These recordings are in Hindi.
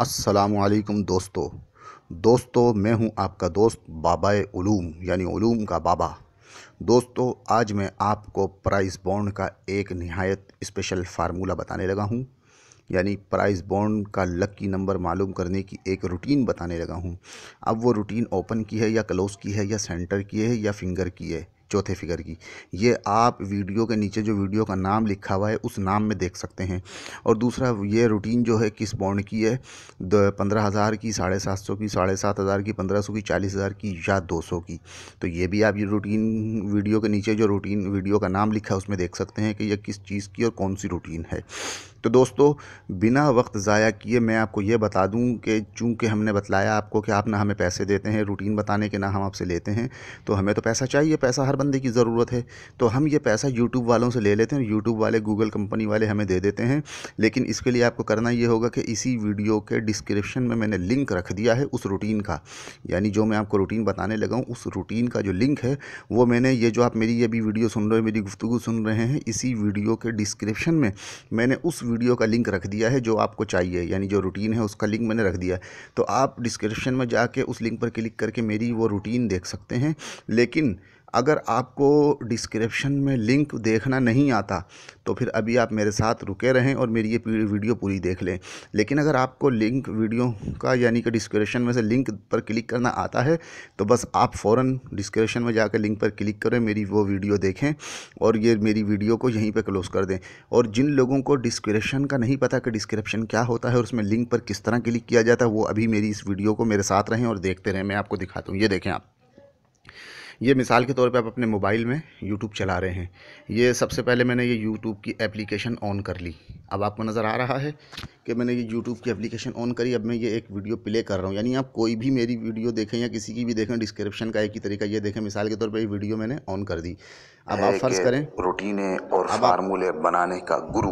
अस्सलामुअलैकुम दोस्तों मैं हूं आपका दोस्त बाबाए उलूम यानी उलूम का बाबा। दोस्तों आज मैं आपको प्राइस बॉन्ड का एक निहायत स्पेशल फार्मूला बताने लगा हूं, यानी प्राइस बॉन्ड का लकी नंबर मालूम करने की एक रूटीन बताने लगा हूं। अब वो रूटीन ओपन की है या क्लोज की है या सेंटर की है या फिंगर की है, चौथे फिगर की, ये आप वीडियो के नीचे जो वीडियो का नाम लिखा हुआ है उस नाम में देख सकते हैं। और दूसरा, ये रूटीन जो है किस बॉन्ड की है, 15,000 की, 750 की, 7,500 की, 1,500 की, 40,000 की या 200 की। तो ये भी आप ये रूटीन वीडियो के नीचे जो रूटीन वीडियो का नाम लिखा है उसमें देख सकते हैं कि यह किस चीज़ की और कौन सी रूटीन है। तो दोस्तों बिना वक्त ज़ाया किए मैं आपको ये बता दूं कि चूंकि हमने बतलाया आपको कि आप ना हमें पैसे देते हैं रूटीन बताने के, ना हम आपसे लेते हैं, तो हमें तो पैसा चाहिए, पैसा हर बंदे की ज़रूरत है। तो हम ये पैसा यूट्यूब वालों से ले लेते हैं, यूट्यूब वाले, गूगल कंपनी वाले हमें दे देते हैं। लेकिन इसके लिए आपको करना ये होगा कि इसी वीडियो के डिस्क्रिप्शन में मैंने लिंक रख दिया है उस रूटीन का, यानी जो मैं आपको रूटीन बताने लगा हूँ उस रूटीन का जो लिंक है वो मैंने, ये जो आप मेरी ये भी वीडियो सुन रहे हो, मेरी गुफ्तगू सुन रहे हैं, इसी वीडियो के डिस्क्रिप्शन में मैंने उस वीडियो का लिंक रख दिया है जो आपको चाहिए, यानी जो रूटीन है उसका लिंक मैंने रख दिया है। तो आप डिस्क्रिप्शन में जाके उस लिंक पर क्लिक करके मेरी वो रूटीन देख सकते हैं। लेकिन अगर आपको डिस्क्रिप्शन में लिंक देखना नहीं आता तो फिर अभी आप मेरे साथ रुके रहें और मेरी ये वीडियो पूरी देख लें। लेकिन अगर आपको लिंक वीडियो का यानी कि डिस्क्रिप्शन में से लिंक पर क्लिक करना आता है तो बस आप फ़ौरन डिस्क्रिप्शन में जाकर लिंक पर क्लिक करें, मेरी वो वीडियो देखें और ये मेरी वीडियो को यहीं पर क्लोज़ कर दें। और जिन लोगों को डिस्क्रिप्शन का नहीं पता कि डिस्क्रिप्शन क्या होता है और उसमें लिंक पर किस तरह क्लिक किया जाता है, वो अभी मेरी इस वीडियो को मेरे साथ रहें और देखते रहें। मैं आपको दिखाता हूँ, ये देखें आप, ये मिसाल के तौर पे आप अपने मोबाइल में यूट्यूब चला रहे हैं। ये सबसे पहले मैंने ये यूट्यूब की एप्लीकेशन ऑन कर ली। अब आपको नज़र आ रहा है कि मैंने ये यूट्यूब की एप्लीकेशन ऑन करी। अब मैं ये एक वीडियो प्ले कर रहा हूँ, यानी आप कोई भी मेरी वीडियो देखें या किसी की भी देखें, डिस्क्रिप्शन का एक ही तरीका। ये देखें मिसाल के तौर पर ये वीडियो मैंने ऑन कर दी। अब आप फ़र्ज़ करें रूटीनें और फार्मूले बनाने का गुरु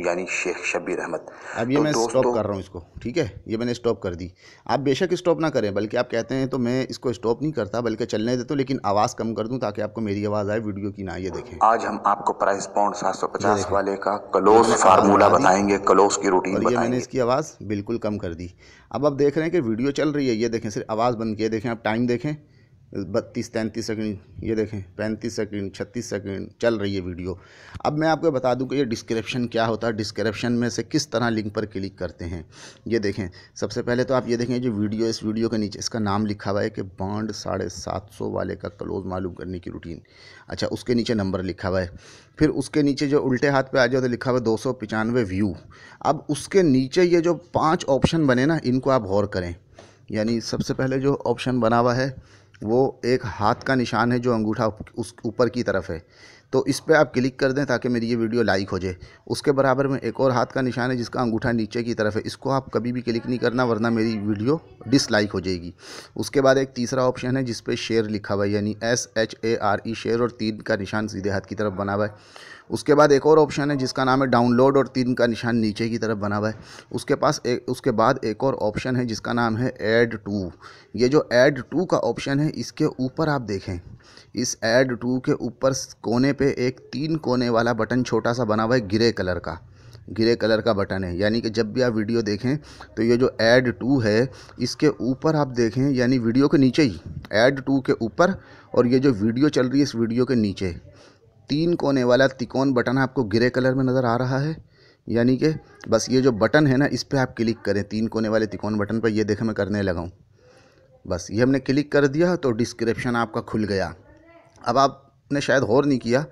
यानी शेख शब्बीर अहमद। अब ये मैं स्टॉप कर रहा हूँ इसको, ठीक है, ये मैंने स्टॉप कर दी। आप बेशक स्टॉप ना करें, बल्कि आप कहते हैं तो मैं इसको स्टॉप नहीं करता बल्कि चलने देता हूँ, लेकिन आवाज़ कम कर दूँ ताकि आपको मेरी आवाज़ आए, वीडियो की ना। ये देखें, आज हम आपको प्राइस पॉइंट ये 750 देखें, वाले का ये क्लोज मैंने आवाज़ फार्मूला बढ़ा दी बताएंगे, क्लोज की रूटीन और ये मैंने बताएंगे। इसकी आवाज़ बिल्कुल कम कर दी। अब आप देख रहे हैं कि वीडियो चल रही है। ये देखें, सिर्फ आवाज़ बंद किए, देखें आप टाइम देखें, 32-33 सेकंड, ये देखें 35 सेकंड, 36 सेकंड चल रही है वीडियो। अब मैं आपको बता दूं कि ये डिस्क्रिप्शन क्या होता है, डिस्क्रिप्शन में से किस तरह लिंक पर क्लिक करते हैं। ये देखें, सबसे पहले तो आप ये देखें जो वीडियो, इस वीडियो के नीचे इसका नाम लिखा हुआ है कि बॉन्ड 750 वाले का क्लोज मालूम करने की रूटीन। अच्छा, उसके नीचे नंबर लिखा हुआ है। फिर उसके नीचे जो उल्टे हाथ पे आ जाओ तो लिखा हुआ है 295 व्यू। अब उसके नीचे ये जो 5 ऑप्शन बने ना, इनको आप गौर करें। यानी सबसे पहले जो ऑप्शन बना हुआ है वो एक हाथ का निशान है जो अंगूठा उस ऊपर की तरफ है, तो इस पर आप क्लिक कर दें ताकि मेरी ये वीडियो लाइक हो जाए। उसके बराबर में एक और हाथ का निशान है जिसका अंगूठा नीचे की तरफ है, इसको आप कभी भी क्लिक नहीं करना वरना मेरी वीडियो डिसलाइक हो जाएगी। उसके बाद एक तीसरा ऑप्शन है जिस पे शेयर लिखा हुआ है, यानी SHARE शेयर, और 3 का निशान सीधे हाथ की तरफ बना हुआ है। उसके बाद एक और ऑप्शन है जिसका नाम है डाउनलोड और 3 का निशान नीचे की तरफ बना हुआ है। उसके बाद एक और ऑप्शन है जिसका नाम है ऐड टू। ये जो ऐड टू का ऑप्शन है इसके ऊपर आप देखें, इस ऐड टू के ऊपर कोने पे एक 3 कोने वाला बटन छोटा सा बना हुआ है, ग्रे कलर का बटन है। यानी कि जब भी आप वीडियो देखें तो ये जो ऐड टू है इसके ऊपर आप देखें, यानी वीडियो के नीचे ही, ऐड टू के ऊपर, और ये जो वीडियो चल रही है इस वीडियो के नीचे 3 कोने वाला तिकोन बटन आपको ग्रे कलर में नज़र आ रहा है। यानी कि बस ये जो बटन है ना, इस पर आप क्लिक करें, 3 कोने वाले तिकोन बटन पर। ये देखें मैं करने लगा हूँ, बस ये हमने क्लिक कर दिया तो डिस्क्रिप्शन आपका खुल गया। अब आपने शायद गौर नहीं किया,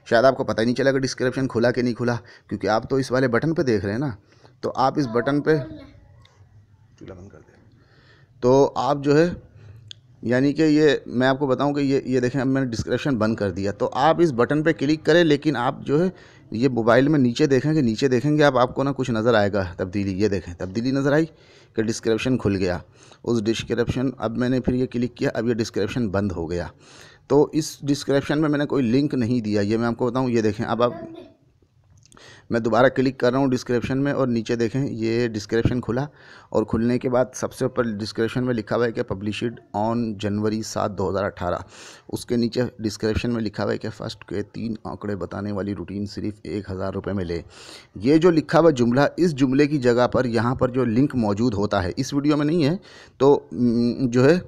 शायद आपको पता ही नहीं चला कि डिस्क्रिप्शन खुला कि नहीं खुला, क्योंकि आप तो इस वाले बटन पे देख रहे हैं ना। तो आप इस बटन पे, चूल्हा बंद कर दें, तो आप जो है, यानी कि ये मैं आपको बताऊं कि ये देखें, अब मैंने डिस्क्रिप्शन बंद कर दिया। तो आप इस बटन पे क्लिक करें, लेकिन आप जो है ये मोबाइल में नीचे देखेंगे, आप आपको ना कुछ नज़र आएगा तब्दीली। ये देखें, तब्दीली नज़र आई कि डिस्क्रिप्शन खुल गया। उस डिस्क्रिप्शन, अब मैंने फिर ये क्लिक किया, अब ये डिस्क्रिप्शन बंद हो गया। तो इस डिस्क्रिप्शन में मैंने कोई लिंक नहीं दिया, ये मैं आपको बताऊँ। ये देखें, अब आप, मैं दोबारा क्लिक कर रहा हूँ डिस्क्रिप्शन में और नीचे देखें ये डिस्क्रिप्शन खुला और खुलने के बाद सबसे ऊपर डिस्क्रिप्शन में लिखा हुआ है कि पब्लिश्ड ऑन जनवरी 7 2018। उसके नीचे डिस्क्रिप्शन में लिखा हुआ है कि फर्स्ट के 3 आंकड़े बताने वाली रूटीन सिर्फ 1000 रुपये में ले। ये जो लिखा हुआ जुमला, इस जुमले की जगह पर यहाँ पर जो लिंक मौजूद होता है, इस वीडियो में नहीं है तो जो है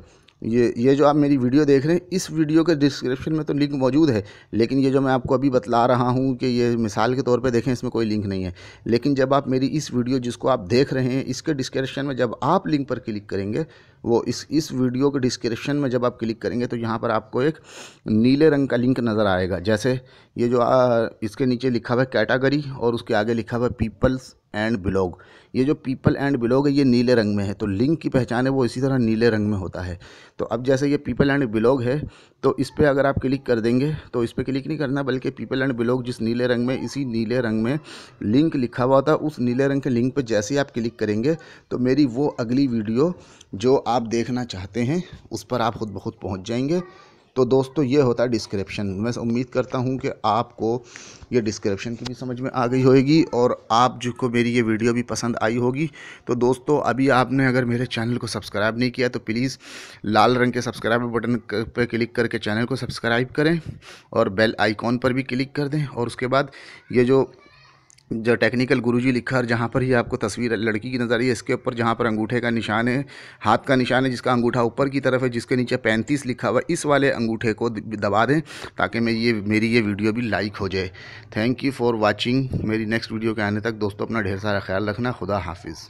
ये जो आप मेरी वीडियो देख रहे हैं, इस वीडियो के डिस्क्रिप्शन में तो लिंक मौजूद है, लेकिन ये जो मैं आपको अभी बतला रहा हूँ कि ये मिसाल के तौर पे देखें, इसमें कोई लिंक नहीं है। लेकिन जब आप मेरी इस वीडियो जिसको आप देख रहे हैं, इसके डिस्क्रिप्शन में जब आप लिंक पर क्लिक करेंगे, वो इस वीडियो के डिस्क्रिप्शन में जब आप क्लिक करेंगे तो यहाँ पर आपको एक नीले रंग का लिंक नज़र आएगा। जैसे ये जो इसके नीचे लिखा हुआ है कैटेगरी और उसके आगे लिखा हुआ है पीपल्स एंड ब्लॉग। ये जो पीपल एंड ब्लॉग है ये नीले रंग में है, तो लिंक की पहचान है वो इसी तरह नीले रंग में होता है। तो अब जैसे ये पीपल एंड ब्लॉग है तो इस पर अगर आप क्लिक कर देंगे तो इस पर क्लिक नहीं करना, बल्कि पीपल एंड ब्लॉग जिस नीले रंग में, इसी नीले रंग में लिंक लिखा हुआ था, उस नीले रंग के लिंक पर जैसे ही आप क्लिक करेंगे तो मेरी वो अगली वीडियो जो आप देखना चाहते हैं उस पर आप खुद ब खुद पहुँच जाएंगे। तो दोस्तों ये होता है डिस्क्रिप्शन। मैं उम्मीद करता हूँ कि आपको ये डिस्क्रिप्शन की भी समझ में आ गई होगी और आप जिसको मेरी ये वीडियो भी पसंद आई होगी। तो दोस्तों अभी आपने अगर मेरे चैनल को सब्सक्राइब नहीं किया तो प्लीज़ लाल रंग के सब्सक्राइब बटन पर क्लिक करके चैनल को सब्सक्राइब करें और बेल आइकॉन पर भी क्लिक कर दें। और उसके बाद ये जो टेक्निकल गुरुजी लिखा है, जहाँ पर ही आपको तस्वीर लड़की की नज़र आई है, इसके ऊपर जहाँ पर अंगूठे का निशान है, हाथ का निशान है, जिसका अंगूठा ऊपर की तरफ है, जिसके नीचे 35 लिखा हुआ है, इस वाले अंगूठे को दबा दें ताकि मेरी ये वीडियो भी लाइक हो जाए। Thank you for watching. मेरी नेक्स्ट वीडियो के आने तक दोस्तों अपना ढेर सारा ख्याल रखना। खुदा हाफिज़।